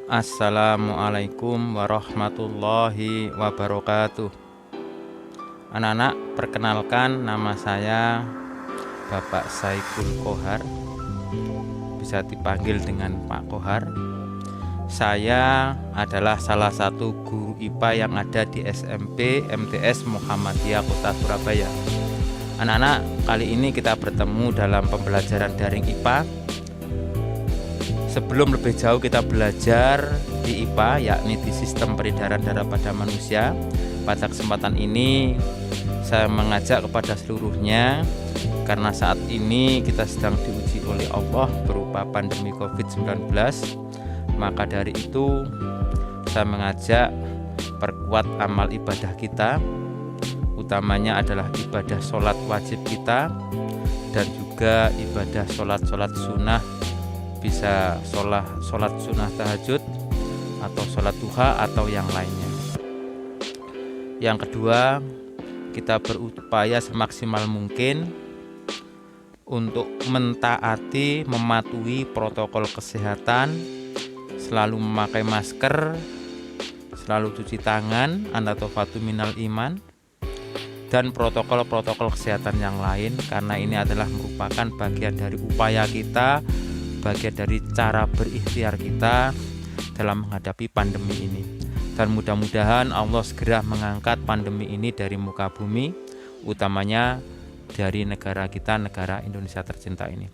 Assalamualaikum warahmatullahi wabarakatuh. Anak-anak, perkenalkan nama saya Bapak Saiful Kohar, bisa dipanggil dengan Pak Kohar. Saya adalah salah satu guru IPA yang ada di SMP MTS Muhammadiyah Kota Surabaya. Anak-anak, kali ini kita bertemu dalam pembelajaran daring IPA. Sebelum lebih jauh kita belajar di IPA, yakni di sistem peredaran darah pada manusia, pada kesempatan ini saya mengajak kepada seluruhnya, karena saat ini kita sedang diuji oleh Allah berupa pandemi COVID-19, maka dari itu saya mengajak perkuat amal ibadah kita, utamanya adalah ibadah sholat wajib kita dan juga ibadah sholat sunnah, bisa sholat sunnah tahajud atau sholat duha atau yang lainnya. Yang kedua, kita berupaya semaksimal mungkin untuk mentaati, mematuhi protokol kesehatan, selalu memakai masker, selalu cuci tangan, an-nadhafatu minal iman, dan protokol-protokol kesehatan yang lain, karena ini adalah merupakan bagian dari upaya kita, bagian dari cara berikhtiar kita dalam menghadapi pandemi ini. Dan mudah-mudahan Allah segera mengangkat pandemi ini dari muka bumi, utamanya dari negara kita, negara Indonesia tercinta ini.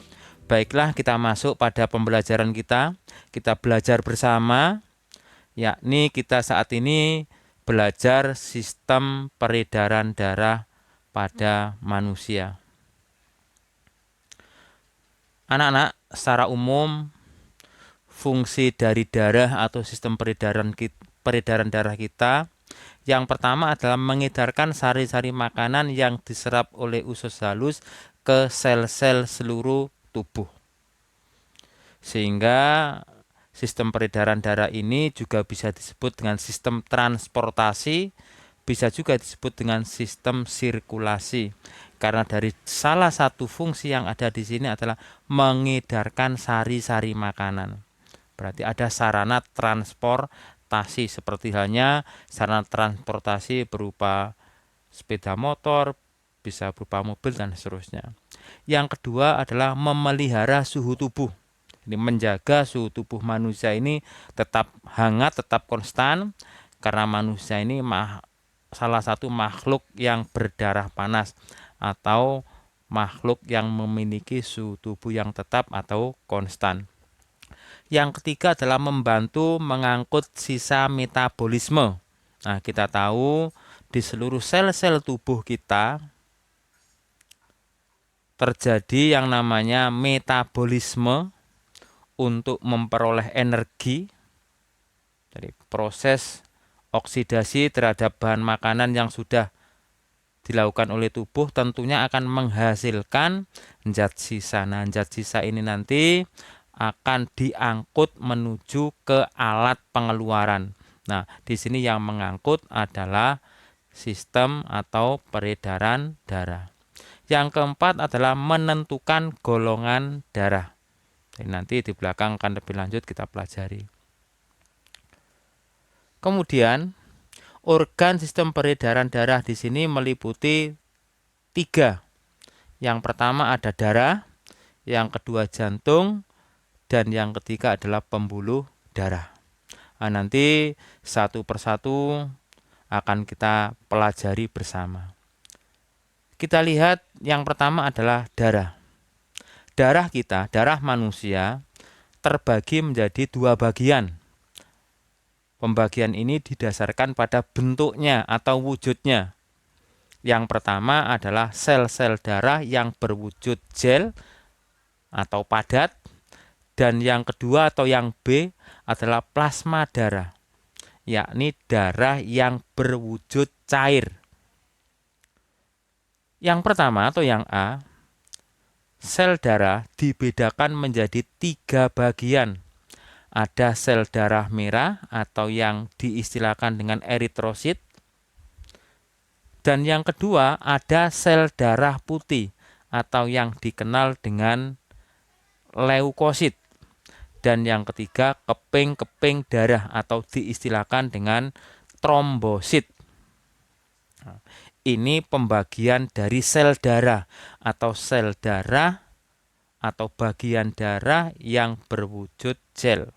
Baiklah, kita masuk pada pembelajaran kita. Kita belajar bersama, yakni kita saat ini belajar sistem peredaran darah pada manusia. Anak-anak, secara umum fungsi dari darah atau sistem peredaran darah kita, yang pertama adalah mengedarkan sari-sari makanan yang diserap oleh usus halus ke sel-sel seluruh tubuh. Sehingga sistem peredaran darah ini juga bisa disebut dengan sistem transportasi, bisa juga disebut dengan sistem sirkulasi. Karena dari salah satu fungsi yang ada di sini adalah mengedarkan sari-sari makanan. Berarti ada sarana transportasi, seperti halnya sarana transportasi berupa sepeda motor, bisa berupa mobil dan seterusnya. Yang kedua adalah memelihara suhu tubuh. Ini menjaga suhu tubuh manusia ini tetap hangat, tetap konstan, karena manusia ini salah satu makhluk yang berdarah panas atau makhluk yang memiliki suhu tubuh yang tetap atau konstan. Yang ketiga adalah membantu mengangkut sisa metabolisme. Nah, kita tahu di seluruh sel-sel tubuh kita terjadi yang namanya metabolisme untuk memperoleh energi. Jadi proses oksidasi terhadap bahan makanan yang sudah dilakukan oleh tubuh tentunya akan menghasilkan zat sisa. Nah, zat sisa ini nanti akan diangkut menuju ke alat pengeluaran. Nah, di sini yang mengangkut adalah sistem atau peredaran darah. Yang keempat adalah menentukan golongan darah. Jadi nanti di belakang akan lebih lanjut kita pelajari. Kemudian organ sistem peredaran darah di sini meliputi 3. Yang pertama ada darah, yang kedua jantung, dan yang ketiga adalah pembuluh darah. Nah, nanti satu persatu akan kita pelajari bersama. Kita lihat yang pertama adalah darah. Darah kita, darah manusia, terbagi menjadi 2 bagian. Pembagian ini didasarkan pada bentuknya atau wujudnya. Yang pertama adalah sel-sel darah yang berwujud gel atau padat. Dan yang kedua atau yang B adalah plasma darah, yakni darah yang berwujud cair. Yang pertama atau yang A, sel darah dibedakan menjadi 3 bagian. Ada sel darah merah atau yang diistilahkan dengan eritrosit. Dan yang kedua ada sel darah putih atau yang dikenal dengan leukosit. Dan yang ketiga, keping-keping darah atau diistilahkan dengan trombosit. Nah, ini pembagian dari sel darah atau sel darah atau bagian darah yang berwujud gel.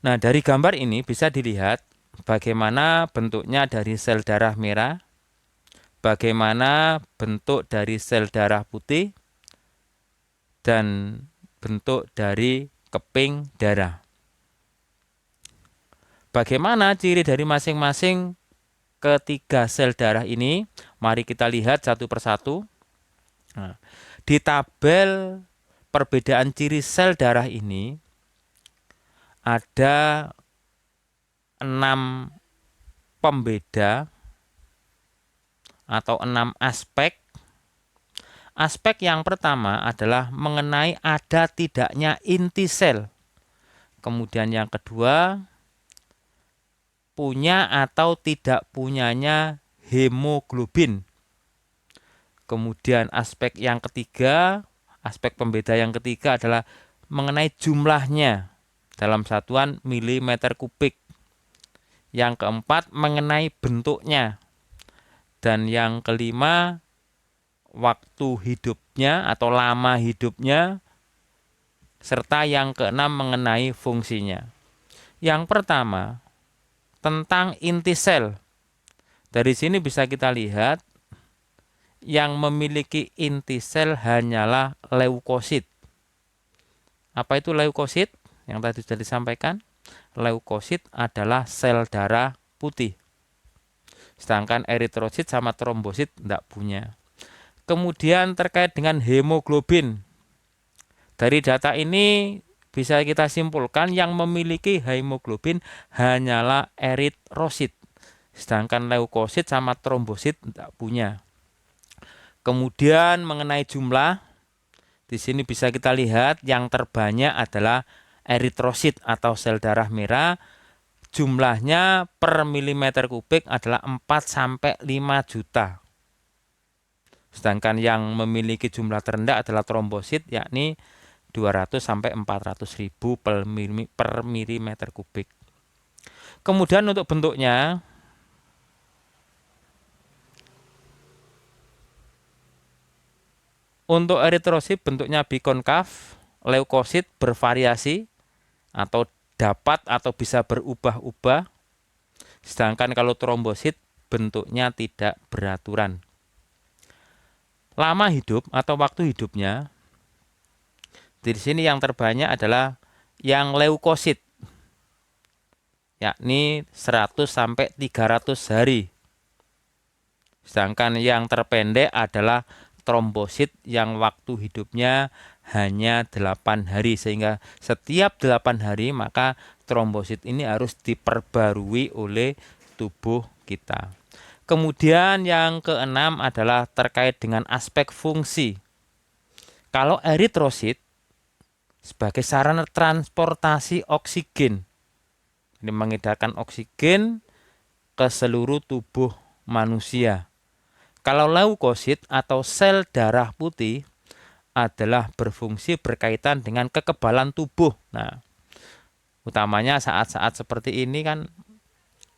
Nah, dari gambar ini bisa dilihat bagaimana bentuknya dari sel darah merah, bagaimana bentuk dari sel darah putih, dan bentuk dari keping darah. Bagaimana ciri dari masing-masing ketiga sel darah ini? Mari kita lihat satu persatu. Nah, di tabel perbedaan ciri sel darah ini ada 6 pembeda atau 6 aspek. Aspek yang pertama adalah mengenai ada tidaknya inti sel. Kemudian yang kedua, punya atau tidak punyanya hemoglobin. Kemudian aspek yang ketiga, aspek pembeda yang ketiga adalah mengenai jumlahnya dalam satuan milimeter kubik. Yang keempat mengenai bentuknya. Dan yang kelima, waktu hidupnya atau lama hidupnya, serta yang keenam mengenai fungsinya. Yang pertama, tentang inti sel. Dari sini bisa kita lihat yang memiliki inti sel hanyalah leukosit. Apa itu leukosit? Yang tadi sudah disampaikan. Leukosit adalah sel darah putih. Sedangkan eritrosit sama trombosit tidak punya. Kemudian terkait dengan hemoglobin. Dari data ini bisa kita simpulkan yang memiliki hemoglobin hanyalah eritrosit. Sedangkan leukosit sama trombosit tidak punya. Kemudian mengenai jumlah, di sini bisa kita lihat yang terbanyak adalah eritrosit atau sel darah merah. Jumlahnya per milimeter kubik adalah 4-5 juta. Sedangkan yang memiliki jumlah terendah adalah trombosit, yakni 200-400 ribu per milimeter kubik. Kemudian untuk bentuknya, untuk eritrosit bentuknya bikonkav, leukosit bervariasi atau dapat atau bisa berubah-ubah. Sedangkan kalau trombosit bentuknya tidak beraturan. Lama hidup atau waktu hidupnya, di sini yang terbanyak adalah yang leukosit, yakni 100-300 hari. Sedangkan yang terpendek adalah trombosit yang waktu hidupnya hanya 8 hari, sehingga setiap 8 hari maka trombosit ini harus diperbarui oleh tubuh kita. Kemudian yang keenam adalah terkait dengan aspek fungsi. Kalau eritrosit sebagai sarana transportasi oksigen, ini mengedarkan oksigen ke seluruh tubuh manusia. Kalau leukosit atau sel darah putih adalah berfungsi berkaitan dengan kekebalan tubuh. Nah, utamanya saat-saat seperti ini kan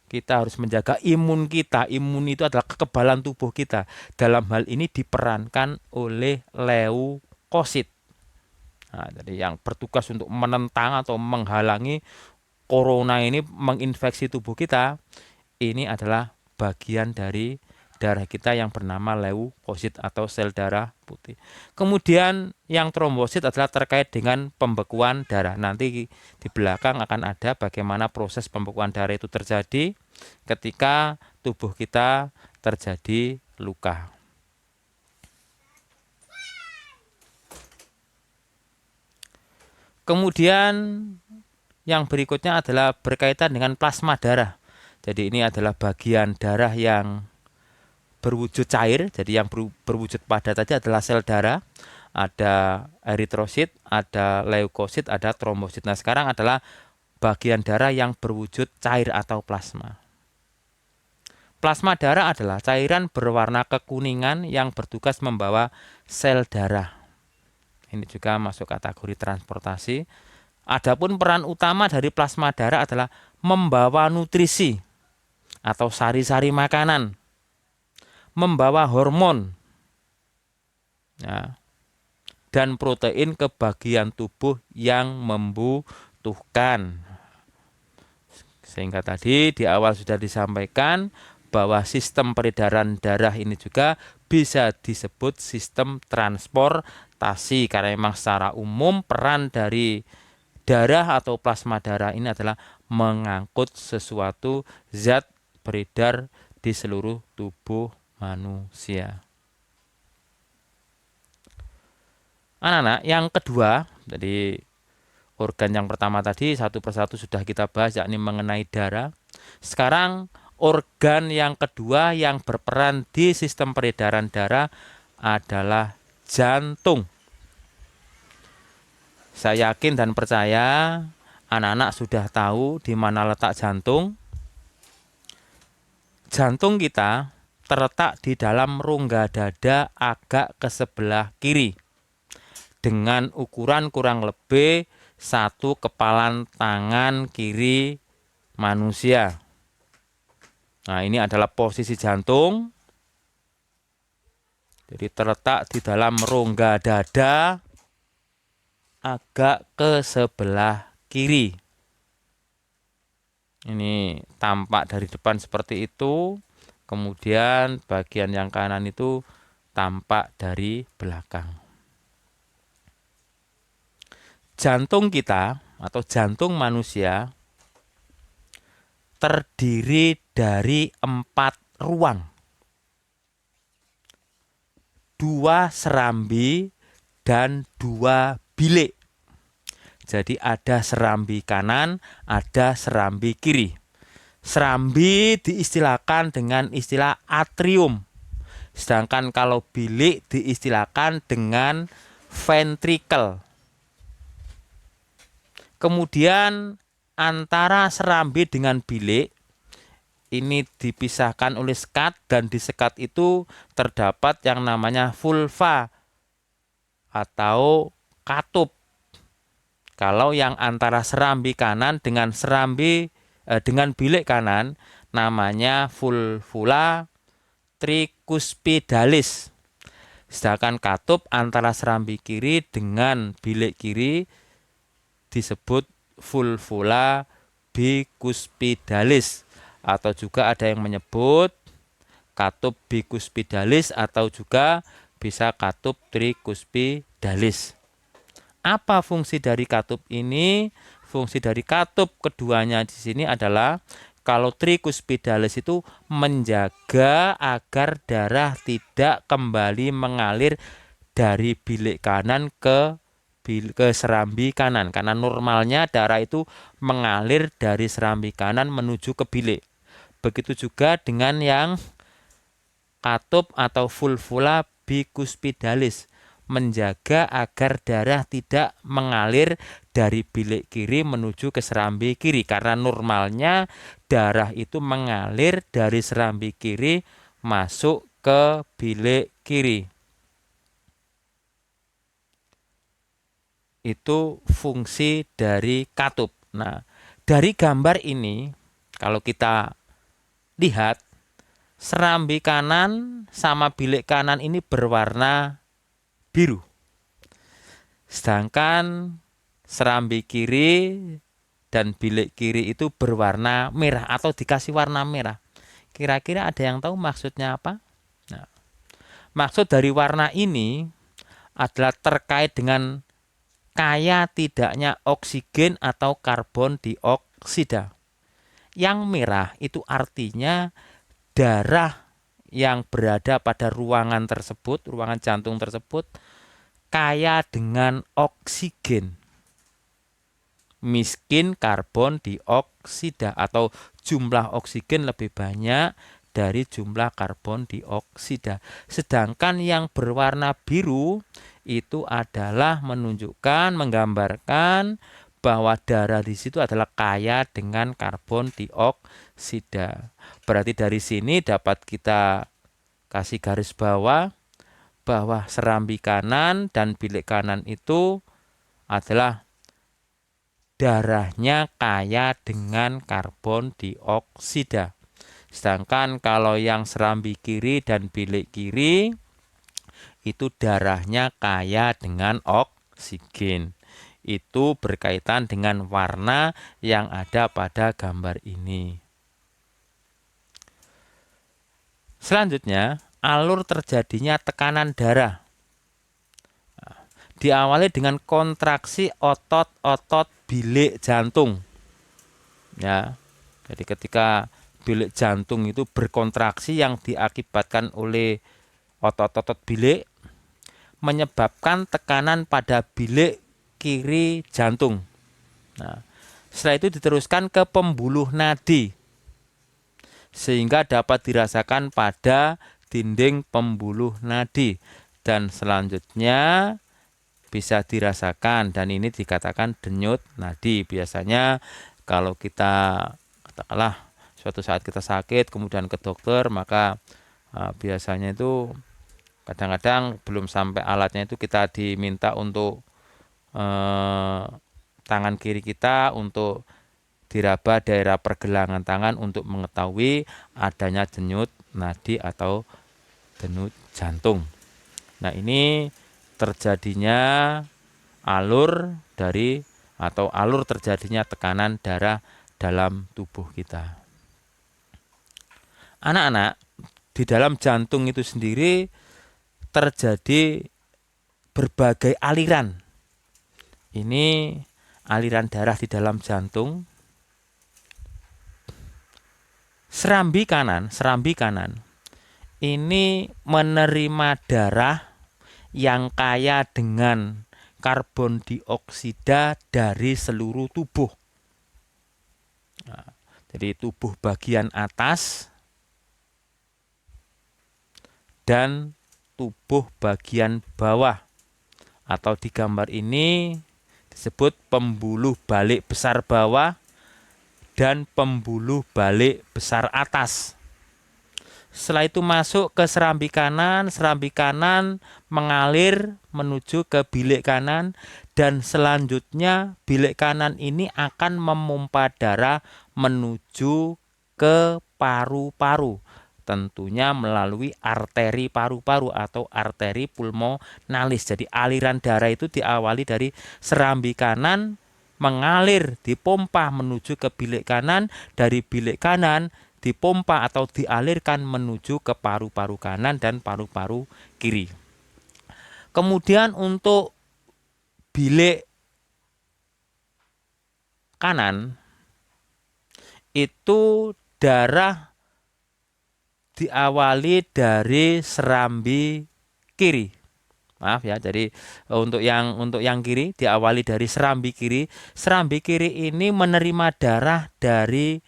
kita harus menjaga imun kita. Imun itu adalah kekebalan tubuh kita. Dalam hal ini diperankan oleh leukosit. Nah, jadi yang bertugas untuk menentang atau menghalangi corona ini menginfeksi tubuh kita, ini adalah bagian dari darah kita yang bernama leukosit atau sel darah putih. Kemudian yang trombosit adalah terkait dengan pembekuan darah. Nanti di belakang akan ada bagaimana proses pembekuan darah itu terjadi ketika tubuh kita terjadi luka. Kemudian yang berikutnya adalah berkaitan dengan plasma darah. Jadi ini adalah bagian darah yang berwujud cair. Jadi yang berwujud padat tadi adalah sel darah. Ada eritrosit, ada leukosit, ada trombosit. Nah, sekarang adalah bagian darah yang berwujud cair atau plasma. Plasma darah adalah cairan berwarna kekuningan yang bertugas membawa sel darah. Ini juga masuk kategori transportasi. Adapun peran utama dari plasma darah adalah membawa nutrisi atau sari-sari makanan, membawa hormon, ya, dan protein ke bagian tubuh yang membutuhkan. Sehingga tadi di awal sudah disampaikan bahwa sistem peredaran darah ini juga bisa disebut sistem transportasi, karena memang secara umum peran dari darah atau plasma darah ini adalah mengangkut sesuatu zat beredar di seluruh tubuh manusia. Anak-anak, yang kedua, jadi organ yang pertama tadi satu persatu sudah kita bahas, yakni mengenai darah. Sekarang organ yang kedua yang berperan di sistem peredaran darah adalah jantung. Saya yakin dan percaya anak-anak sudah tahu di mana letak jantung. Jantung kita terletak di dalam rongga dada agak ke sebelah kiri dengan ukuran kurang lebih 1 kepalan tangan kiri manusia. Nah, ini adalah posisi jantung. Jadi terletak di dalam rongga dada agak ke sebelah kiri. Ini tampak dari depan seperti itu. Kemudian bagian yang kanan itu tampak dari belakang. Jantung kita atau jantung manusia terdiri dari 4 ruang. 2 serambi dan 2 bilik. Jadi ada serambi kanan, ada serambi kiri. Serambi diistilahkan dengan istilah atrium. Sedangkan kalau bilik diistilahkan dengan ventricle. Kemudian antara serambi dengan bilik ini dipisahkan oleh sekat, dan di sekat itu terdapat yang namanya vulva atau katup. Kalau yang antara serambi kanan dengan dengan bilik kanan namanya vulvula tricuspidalis. Sedangkan katup antara serambi kiri dengan bilik kiri disebut vulvula bicuspidalis, atau juga ada yang menyebut katup bicuspidalis atau juga bisa katup tricuspidalis. Apa fungsi dari katup ini? Fungsi dari katup keduanya di sini adalah kalau tricuspidalis itu menjaga agar darah tidak kembali mengalir dari bilik kanan ke serambi kanan, karena normalnya darah itu mengalir dari serambi kanan menuju ke bilik. Begitu juga dengan yang katup atau vulvula bicuspidalis, menjaga agar darah tidak mengalir dari bilik kiri menuju ke serambi kiri, karena normalnya darah itu mengalir dari serambi kiri masuk ke bilik kiri. Itu fungsi dari katup. Nah, dari gambar ini kalau kita lihat, serambi kanan sama bilik kanan ini berwarna biru. Sedangkan serambi kiri dan bilik kiri itu berwarna merah atau dikasih warna merah. Kira-kira ada yang tahu maksudnya apa? Nah, maksud dari warna ini adalah terkait dengan kaya tidaknya oksigen atau karbon dioksida. Yang merah itu artinya darah yang berada pada ruangan tersebut, ruangan jantung tersebut, kaya dengan oksigen, miskin karbon dioksida, atau jumlah oksigen lebih banyak dari jumlah karbon dioksida. Sedangkan yang berwarna biru itu adalah menunjukkan, menggambarkan bahwa darah di situ adalah kaya dengan karbon dioksida. Berarti dari sini dapat kita kasih garis bawah bahwa serambi kanan dan bilik kanan itu adalah darahnya kaya dengan karbon dioksida. Sedangkan kalau yang serambi kiri dan bilik kiri itu darahnya kaya dengan oksigen. Itu berkaitan dengan warna yang ada pada gambar ini. Selanjutnya, alur terjadinya tekanan darah. Diawali dengan kontraksi otot-otot bilik jantung. Ya. Jadi ketika bilik jantung itu berkontraksi yang diakibatkan oleh otot-otot bilik menyebabkan tekanan pada bilik kiri jantung. Nah, setelah itu diteruskan ke pembuluh nadi sehingga dapat dirasakan pada dinding pembuluh nadi dan selanjutnya bisa dirasakan, dan ini dikatakan denyut nadi. Biasanya kalau kita katakanlah suatu saat kita sakit kemudian ke dokter, maka biasanya itu kadang-kadang belum sampai alatnya itu kita diminta untuk tangan kiri kita untuk diraba daerah pergelangan tangan untuk mengetahui adanya denyut nadi atau denyut jantung. Nah, ini terjadinya alur dari atau alur terjadinya tekanan darah dalam tubuh kita. Anak-anak, di dalam jantung itu sendiri terjadi berbagai aliran. Ini aliran darah di dalam jantung. Serambi kanan ini menerima darah yang kaya dengan karbon dioksida dari seluruh tubuh. Nah, jadi tubuh bagian atas dan tubuh bagian bawah, atau di gambar ini disebut pembuluh balik besar bawah dan pembuluh balik besar atas. Setelah itu masuk ke serambi kanan mengalir menuju ke bilik kanan, dan selanjutnya bilik kanan ini akan memompa darah menuju ke paru-paru, tentunya melalui arteri paru-paru atau arteri pulmonalis. Jadi aliran darah itu diawali dari serambi kanan, mengalir dipompa menuju ke bilik kanan, dari bilik kanan dipompa atau dialirkan menuju ke paru-paru kanan dan paru-paru kiri. Kemudian untuk bilik kanan itu darah diawali dari serambi kiri. Maaf ya, jadi untuk yang kiri diawali dari serambi kiri. Serambi kiri ini menerima darah dari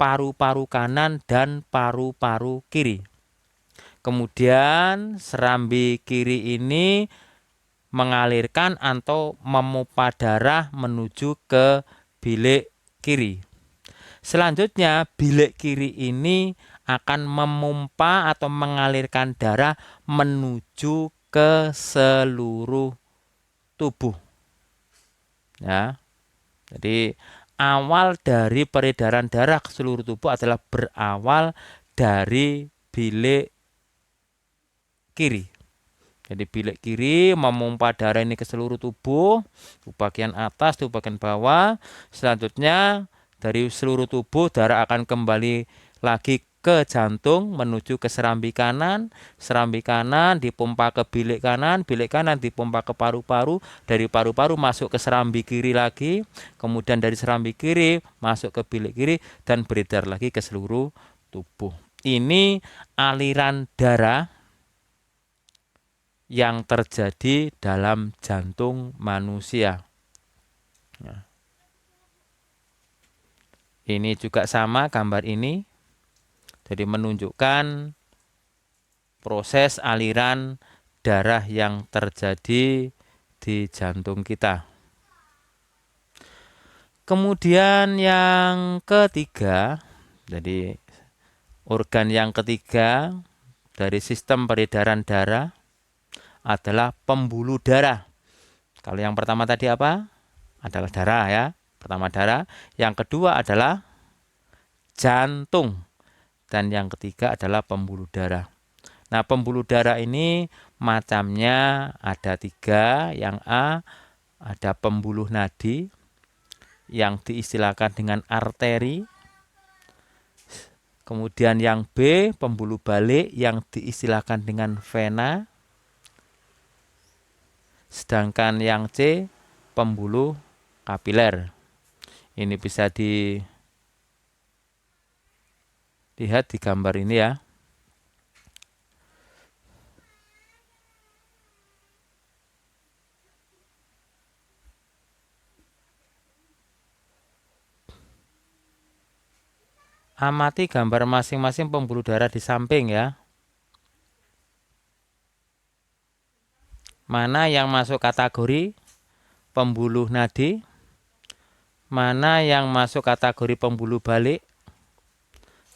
paru-paru kanan dan paru-paru kiri. Kemudian serambi kiri ini mengalirkan atau memompa darah menuju ke bilik kiri. Selanjutnya bilik kiri ini akan memompa atau mengalirkan darah menuju ke seluruh tubuh. Ya. Jadi awal dari peredaran darah ke seluruh tubuh adalah berawal dari bilik kiri. Jadi bilik kiri memompa darah ini ke seluruh tubuh bagian atas, tubuh bagian bawah. Selanjutnya dari seluruh tubuh darah akan kembali lagi ke jantung menuju ke serambi kanan dipompa ke bilik kanan dipompa ke paru-paru, dari paru-paru masuk ke serambi kiri lagi, kemudian dari serambi kiri masuk ke bilik kiri dan beredar lagi ke seluruh tubuh. Ini aliran darah yang terjadi dalam jantung manusia. Nah, ini juga sama gambar ini. Jadi menunjukkan proses aliran darah yang terjadi di jantung kita. Kemudian yang ketiga, jadi organ yang ketiga dari sistem peredaran darah adalah pembuluh darah. Kalau yang pertama tadi apa? Adalah darah ya. Pertama darah, yang kedua adalah jantung, dan yang ketiga adalah pembuluh darah. Nah, pembuluh darah ini macamnya ada 3. Yang A, ada pembuluh nadi yang diistilahkan dengan arteri. Kemudian yang B, pembuluh balik yang diistilahkan dengan vena. Sedangkan yang C, pembuluh kapiler. Ini bisa dilihat di gambar ini ya. Amati gambar masing-masing pembuluh darah di samping ya. Mana yang masuk kategori pembuluh nadi, mana yang masuk kategori pembuluh balik,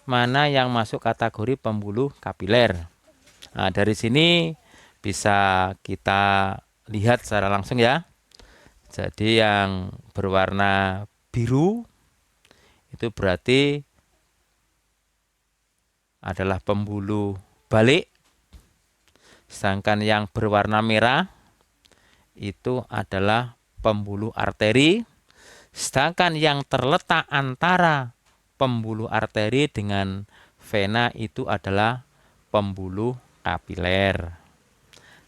mana yang masuk kategori pembuluh kapiler. Nah, dari sini bisa kita lihat secara langsung ya. Jadi yang berwarna biru itu berarti adalah pembuluh balik. Sedangkan yang berwarna merah itu adalah pembuluh arteri. Sedangkan yang terletak antara pembuluh arteri dengan vena itu adalah pembuluh kapiler.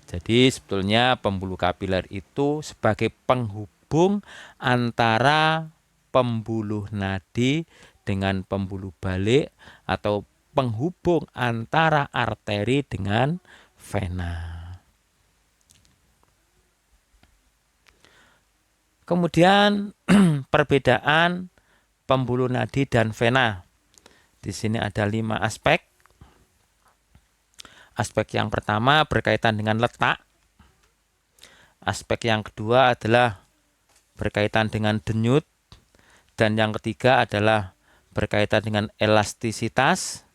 Jadi sebetulnya pembuluh kapiler itu sebagai penghubung antara pembuluh nadi dengan pembuluh balik, atau penghubung antara arteri dengan vena. Kemudian perbedaan pembuluh nadi dan vena. Di sini ada 5 aspek. Aspek yang pertama berkaitan dengan letak. Aspek yang kedua adalah berkaitan dengan denyut. Dan yang ketiga adalah berkaitan dengan elastisitas.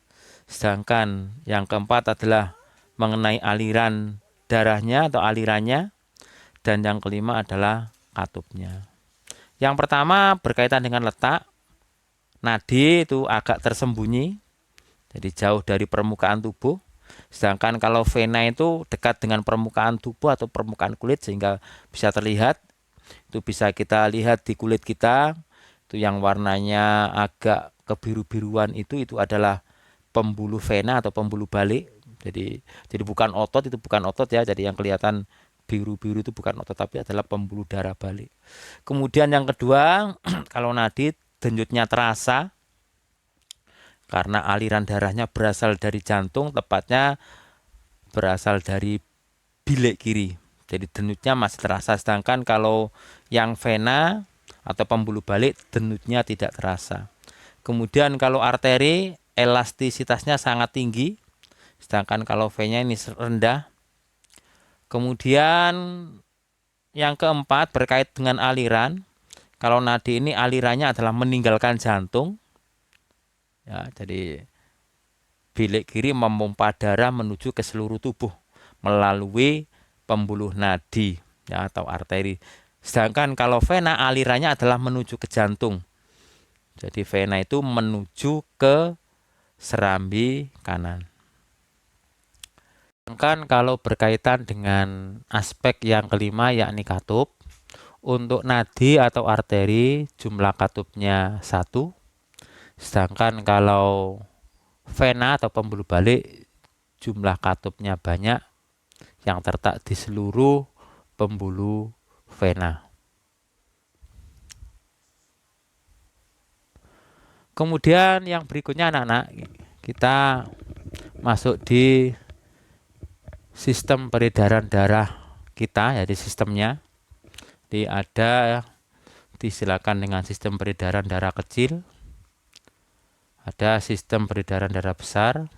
Sedangkan yang keempat adalah mengenai aliran darahnya atau alirannya. Dan yang kelima adalah katupnya. Yang pertama berkaitan dengan letak. Nadi itu agak tersembunyi, jadi jauh dari permukaan tubuh. Sedangkan kalau vena itu dekat dengan permukaan tubuh atau permukaan kulit sehingga bisa terlihat. Itu bisa kita lihat di kulit kita. Itu yang warnanya agak kebiru-biruan itu adalah pembuluh vena atau pembuluh balik. Jadi bukan otot, itu bukan otot ya. Jadi yang kelihatan biru-biru itu bukan otot, tapi adalah pembuluh darah balik. Kemudian yang kedua, kalau nadi denyutnya terasa karena aliran darahnya berasal dari jantung, tepatnya berasal dari bilik kiri. Jadi denyutnya masih terasa. Sedangkan kalau yang vena atau pembuluh balik, denyutnya tidak terasa. Kemudian kalau arteri, elastisitasnya sangat tinggi. Sedangkan kalau vena ini rendah. Kemudian yang keempat berkait dengan aliran. Kalau nadi ini alirannya adalah meninggalkan jantung. Ya, jadi bilik kiri memompa darah menuju ke seluruh tubuh melalui pembuluh nadi ya, atau arteri. Sedangkan kalau vena alirannya adalah menuju ke jantung. Jadi vena itu menuju ke serambi kanan. Sedangkan kalau berkaitan dengan aspek yang kelima yakni katup, untuk nadi atau arteri jumlah katupnya 1. Sedangkan kalau vena atau pembuluh balik jumlah katupnya banyak yang terletak di seluruh pembuluh vena. Kemudian yang berikutnya anak-anak, kita masuk di sistem peredaran darah kita, ya di sistemnya. Ada disilakan dengan sistem peredaran darah kecil, ada sistem peredaran darah besar,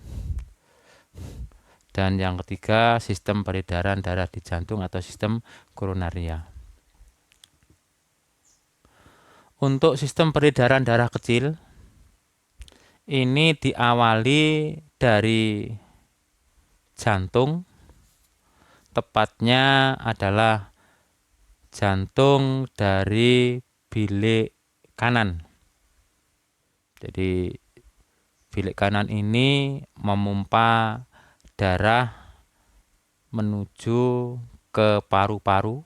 dan yang ketiga sistem peredaran darah di jantung atau sistem koronaria. Untuk sistem peredaran darah kecil ini diawali dari jantung, tepatnya adalah jantung dari bilik kanan. Jadi bilik kanan ini memompa darah menuju ke paru-paru.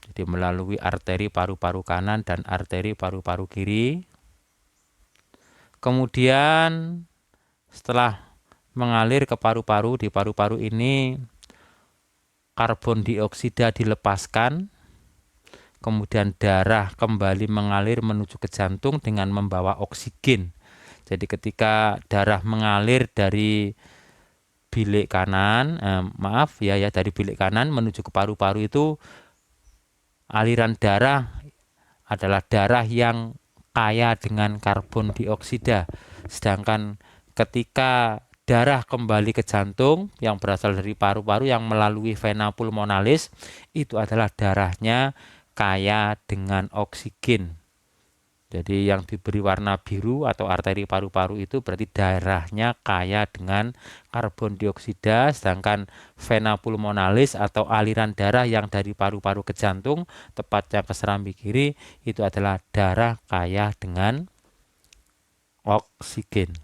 Jadi melalui arteri paru-paru kanan dan arteri paru-paru kiri. Kemudian setelah mengalir ke paru-paru, di paru-paru ini karbon dioksida dilepaskan, kemudian darah kembali mengalir menuju ke jantung dengan membawa oksigen. Jadi ketika darah mengalir dari bilik kanan, dari bilik kanan menuju ke paru-paru itu, aliran darah adalah darah yang kaya dengan karbon dioksida. Sedangkan ketika darah kembali ke jantung yang berasal dari paru-paru yang melalui vena pulmonalis, itu adalah darahnya kaya dengan oksigen. Jadi yang diberi warna biru atau arteri paru-paru itu berarti darahnya kaya dengan karbon dioksida, sedangkan vena pulmonalis atau aliran darah yang dari paru-paru ke jantung, tepatnya ke serambi kiri, itu adalah darah kaya dengan oksigen.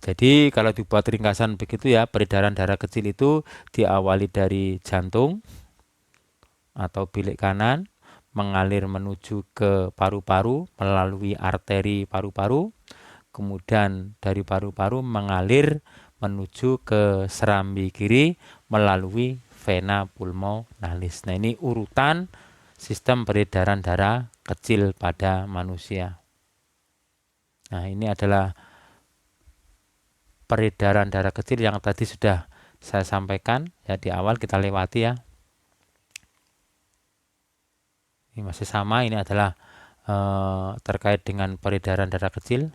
Jadi kalau dibuat ringkasan begitu ya, peredaran darah kecil itu diawali dari jantung atau bilik kanan, mengalir menuju ke paru-paru melalui arteri paru-paru, kemudian dari paru-paru mengalir menuju ke serambi kiri melalui vena pulmonalis. Nah, ini urutan sistem peredaran darah kecil pada manusia. Nah, ini adalah peredaran darah kecil yang tadi sudah saya sampaikan ya di awal, kita lewati ya. Ini masih sama, ini adalah terkait dengan peredaran darah kecil.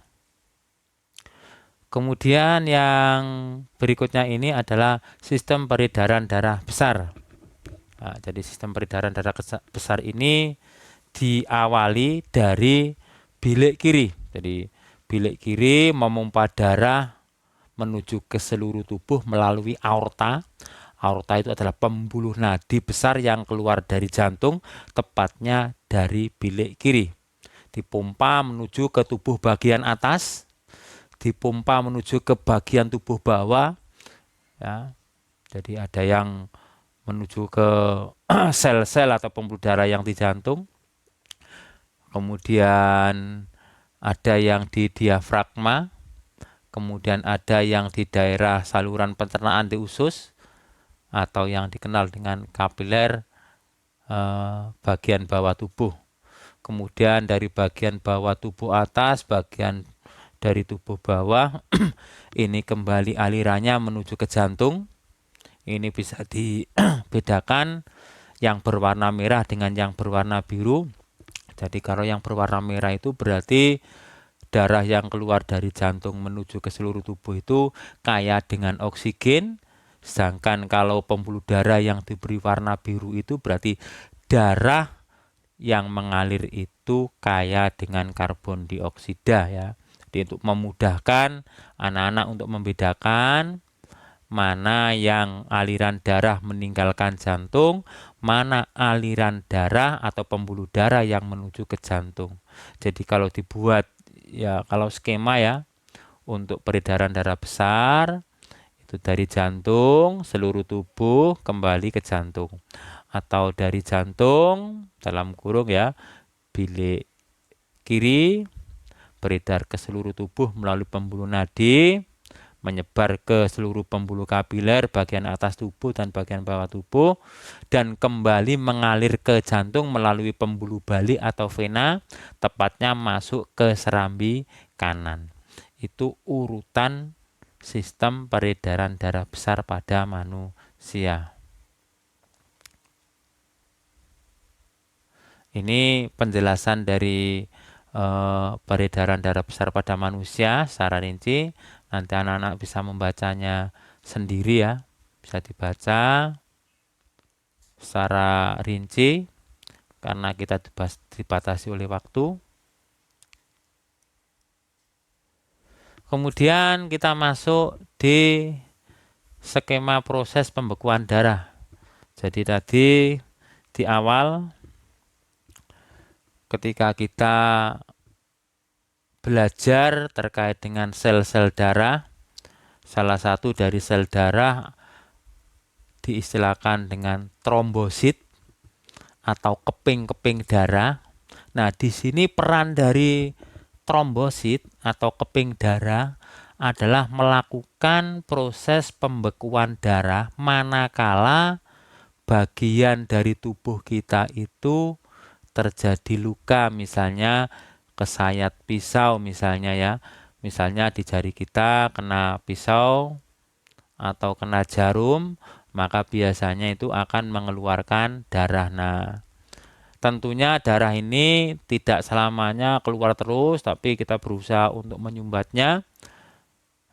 Kemudian yang berikutnya ini adalah sistem peredaran darah besar. Nah, jadi sistem peredaran darah besar ini diawali dari bilik kiri. Jadi bilik kiri memompa darah menuju ke seluruh tubuh melalui aorta. Aorta itu adalah pembuluh nadi besar yang keluar dari jantung, tepatnya dari bilik kiri. Dipompa menuju ke tubuh bagian atas, dipompa menuju ke bagian tubuh bawah. Ya, jadi ada yang menuju ke sel-sel atau pembuluh darah yang di jantung. Kemudian ada yang di diafragma, kemudian ada yang di daerah saluran pencernaan di usus, atau yang dikenal dengan kapiler bagian bawah tubuh. Kemudian dari bagian bawah tubuh atas, bagian dari tubuh bawah, ini kembali alirannya menuju ke jantung. Ini bisa dibedakan yang berwarna merah dengan yang berwarna biru. Jadi kalau yang berwarna merah itu berarti darah yang keluar dari jantung menuju ke seluruh tubuh itu kaya dengan oksigen. Sedangkan kalau pembuluh darah yang diberi warna biru itu berarti darah yang mengalir itu kaya dengan karbon dioksida ya. Jadi untuk memudahkan anak-anak untuk membedakan mana yang aliran darah meninggalkan jantung, mana aliran darah atau pembuluh darah yang menuju ke jantung. Jadi kalau dibuat ya, kalau skema ya, untuk peredaran darah besar itu dari jantung seluruh tubuh kembali ke jantung, atau dari jantung dalam kurung ya bilik kiri beredar ke seluruh tubuh melalui pembuluh nadi, menyebar ke seluruh pembuluh kapiler bagian atas tubuh dan bagian bawah tubuh, dan kembali mengalir ke jantung melalui pembuluh balik atau vena, tepatnya masuk ke serambi kanan. Itu urutan sistem peredaran darah besar pada manusia. Ini penjelasan dari peredaran darah besar pada manusia secara rinci. Nanti anak-anak bisa membacanya sendiri ya, bisa dibaca secara rinci karena kita dibatasi oleh waktu. Kemudian kita masuk di skema proses pembekuan darah. Jadi tadi di awal ketika kita belajar terkait dengan sel-sel darah, salah satu dari sel darah diistilahkan dengan trombosit atau keping-keping darah. Nah, di sini peran dari trombosit atau keping darah adalah melakukan proses pembekuan darah manakala bagian dari tubuh kita itu terjadi luka, misalnya kesayat pisau misalnya ya. Misalnya di jari kita kena pisau atau kena jarum, maka biasanya itu akan mengeluarkan darah. Nah, tentunya darah ini tidak selamanya keluar terus, tapi kita berusaha untuk menyumbatnya.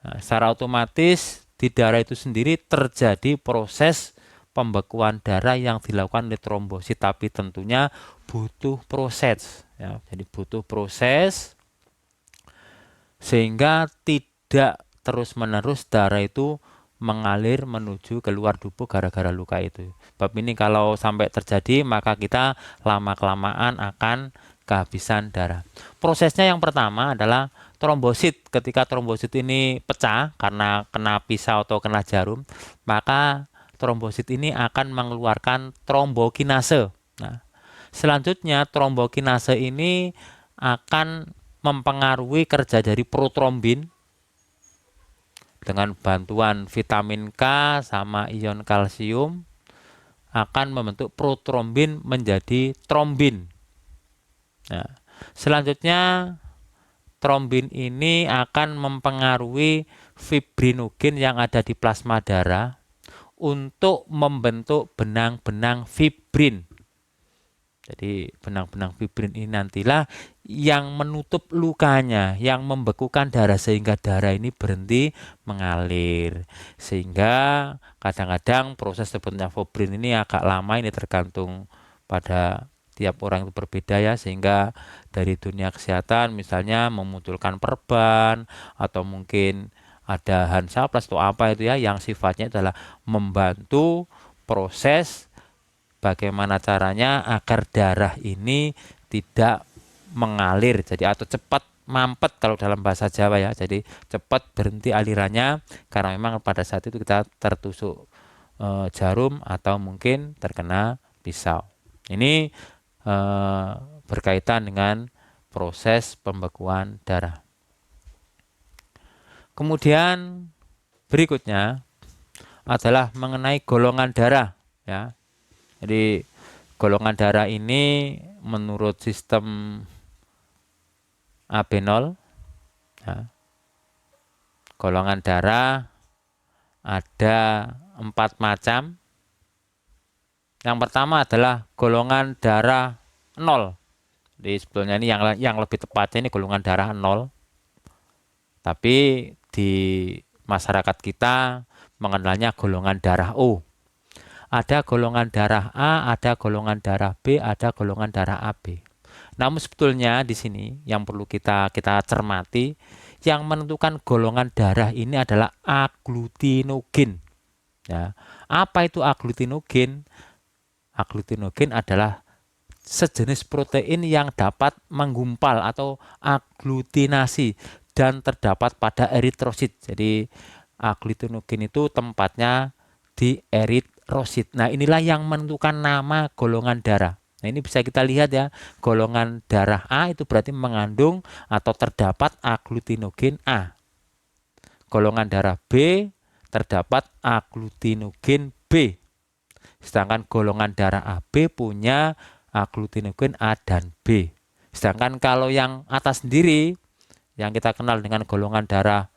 Nah, secara otomatis di darah itu sendiri terjadi proses pembekuan darah yang dilakukan oleh trombosit, tapi tentunya butuh proses. Ya, jadi butuh proses sehingga tidak terus-menerus darah itu mengalir menuju keluar tubuh gara-gara luka itu. Bab ini kalau sampai terjadi, maka kita lama-kelamaan akan kehabisan darah. Prosesnya yang pertama adalah trombosit. Ketika trombosit ini pecah karena kena pisau atau kena jarum, maka trombosit ini akan mengeluarkan trombokinase. Nah, selanjutnya trombokinase ini akan mempengaruhi kerja dari protrombin dengan bantuan vitamin K sama ion kalsium akan membentuk protrombin menjadi trombin. Nah, selanjutnya trombin ini akan mempengaruhi fibrinogen yang ada di plasma darah untuk membentuk benang-benang fibrin. Jadi benang-benang fibrin ini nantilah yang menutup lukanya, yang membekukan darah sehingga darah ini berhenti mengalir. Sehingga kadang-kadang proses terbentuknya fibrin ini agak lama, ini tergantung pada tiap orang itu berbeda ya, sehingga dari dunia kesehatan misalnya memunculkan perban atau mungkin ada Hansaplast atau apa itu ya, yang sifatnya adalah membantu proses bagaimana caranya agar darah ini tidak mengalir, jadi atau cepat mampet kalau dalam bahasa Jawa ya, jadi cepat berhenti alirannya karena memang pada saat itu kita tertusuk jarum atau mungkin terkena pisau. Ini berkaitan dengan proses pembekuan darah. Kemudian berikutnya adalah mengenai golongan darah ya. Jadi golongan darah ini menurut sistem AB0 ya, golongan darah ada 4 macam. Yang pertama adalah golongan darah 0. Jadi sebetulnya ini yang lebih tepatnya ini golongan darah 0. Tapi di masyarakat kita mengenalnya golongan darah O. Ada golongan darah A, ada golongan darah B, ada golongan darah AB. Namun sebetulnya di sini yang perlu kita cermati, yang menentukan golongan darah ini adalah aglutinogen. Ya. Apa itu aglutinogen? Aglutinogen adalah sejenis protein yang dapat menggumpal atau aglutinasi dan terdapat pada eritrosit. Jadi aglutinogen itu tempatnya di eritrosit. Nah, inilah yang menentukan nama golongan darah. Nah, ini bisa kita lihat ya, golongan darah A itu berarti mengandung atau terdapat aglutinogen A. Golongan darah B terdapat aglutinogen B. Sedangkan golongan darah AB punya aglutinogen A dan B. Sedangkan kalau yang atas sendiri, yang kita kenal dengan golongan darah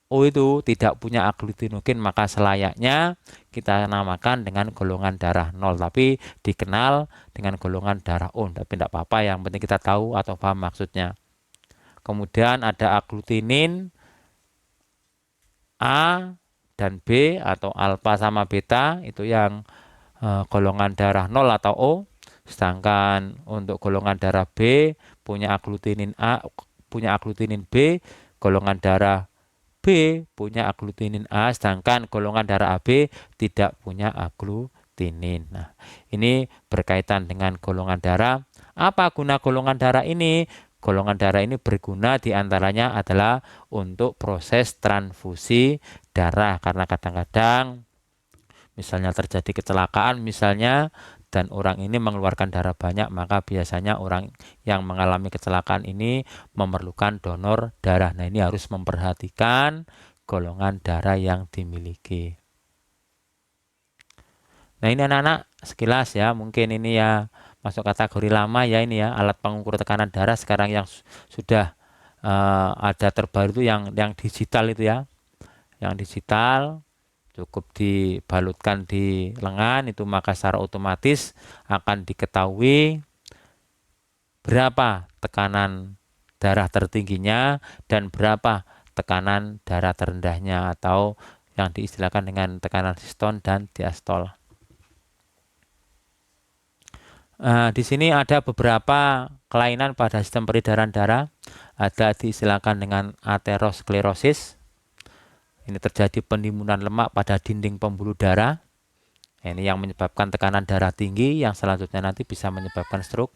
O itu tidak punya aglutinogen, maka selayaknya kita namakan dengan golongan darah 0, tapi dikenal dengan golongan darah O. Tapi tidak apa-apa, yang penting kita tahu atau paham maksudnya. Kemudian ada aglutinin A dan B atau alfa sama beta, itu yang golongan darah 0 atau O. Sedangkan untuk golongan darah B punya aglutinin A, punya aglutinin B, golongan darah B B punya agglutinin A, sedangkan golongan darah AB tidak punya agglutinin. Nah, ini berkaitan dengan golongan darah. Apa guna golongan darah ini? Golongan darah ini berguna diantaranya adalah untuk proses transfusi darah, karena kadang-kadang misalnya terjadi kecelakaan misalnya dan orang ini mengeluarkan darah banyak, maka biasanya orang yang mengalami kecelakaan ini memerlukan donor darah. Nah, ini harus memperhatikan golongan darah yang dimiliki. Nah, ini anak-anak sekilas ya, mungkin ini ya masuk kategori lama ya, ini ya alat pengukur tekanan darah. Sekarang yang sudah ada terbaru itu yang digital itu ya, yang digital cukup dibalutkan di lengan itu, maka secara otomatis akan diketahui berapa tekanan darah tertingginya dan berapa tekanan darah terendahnya, atau yang diistilahkan dengan tekanan sistol dan diastol. Di sini ada beberapa kelainan pada sistem peredaran darah. Ada diistilahkan dengan aterosklerosis. Ini terjadi penimbunan lemak pada dinding pembuluh darah. Ini yang menyebabkan tekanan darah tinggi, yang selanjutnya nanti bisa menyebabkan stroke.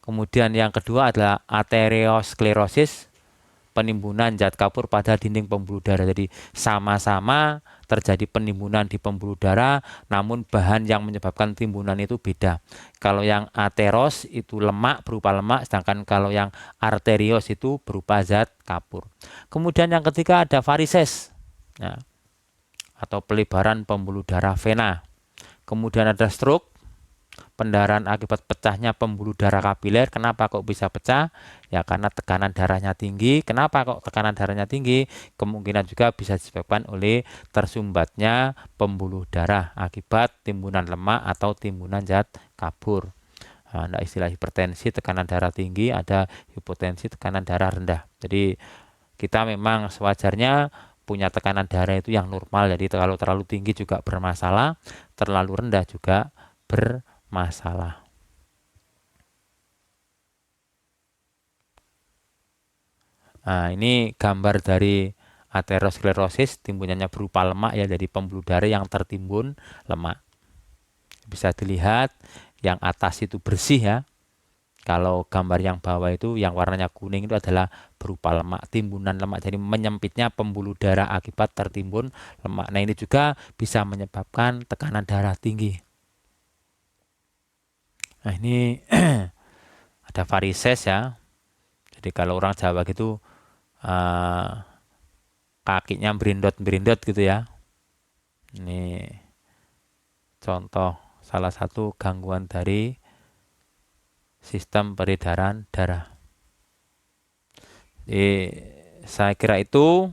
Kemudian yang kedua adalah aterosklerosis, penimbunan zat kapur pada dinding pembuluh darah. Jadi sama-sama terjadi penimbunan di pembuluh darah, namun bahan yang menyebabkan timbunan itu beda. Kalau yang ateros itu lemak, berupa lemak, sedangkan kalau yang arterios itu berupa zat kapur. Kemudian yang ketiga ada varises, nah, atau pelebaran pembuluh darah vena. Kemudian ada stroke, pendarahan akibat pecahnya pembuluh darah kapiler. Kenapa kok bisa pecah? Ya karena tekanan darahnya tinggi. Kenapa kok tekanan darahnya tinggi? Kemungkinan juga bisa disebabkan oleh tersumbatnya pembuluh darah akibat timbunan lemak atau timbunan zat kapur. Nah, istilah hipertensi tekanan darah tinggi, ada hipotensi tekanan darah rendah. Jadi kita memang sewajarnya punya tekanan darah itu yang normal. Jadi kalau terlalu tinggi juga bermasalah, terlalu rendah juga bermasalah. Nah, ini gambar dari aterosklerosis, timbunannya berupa lemak ya, dari pembuluh darah yang tertimbun lemak. Bisa dilihat yang atas itu bersih ya. Kalau gambar yang bawah itu yang warnanya kuning itu adalah berupa lemak, timbunan lemak. Jadi menyempitnya pembuluh darah akibat tertimbun lemak. Nah, ini juga bisa menyebabkan tekanan darah tinggi. Nah, ini ada varises ya. Jadi kalau orang Jawa gitu kakinya berindot-berindot gitu ya. Ini contoh salah satu gangguan dari sistem peredaran darah. Jadi saya kira itu,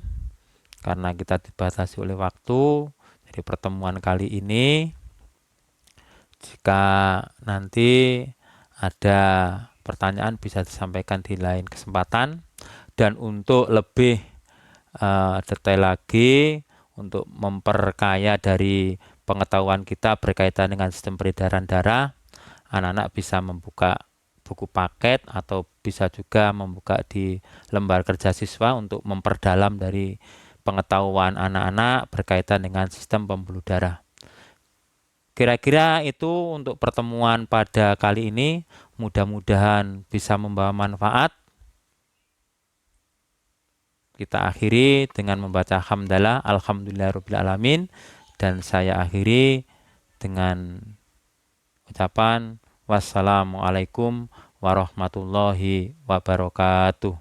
karena kita dibatasi oleh waktu. Jadi pertemuan kali ini, jika nanti ada pertanyaan bisa disampaikan di lain kesempatan. Dan untuk lebih detail lagi, untuk memperkaya dari pengetahuan kita berkaitan dengan sistem peredaran darah, anak-anak bisa membuka buku paket atau bisa juga membuka di lembar kerja siswa untuk memperdalam dari pengetahuan anak-anak berkaitan dengan sistem pembuluh darah. Kira-kira itu untuk pertemuan pada kali ini. Mudah-mudahan bisa membawa manfaat. Kita akhiri dengan membaca hamdalah, alhamdulillahirabbil alamin, dan saya akhiri dengan ucapan wassalamualaikum warahmatullahi wabarakatuh.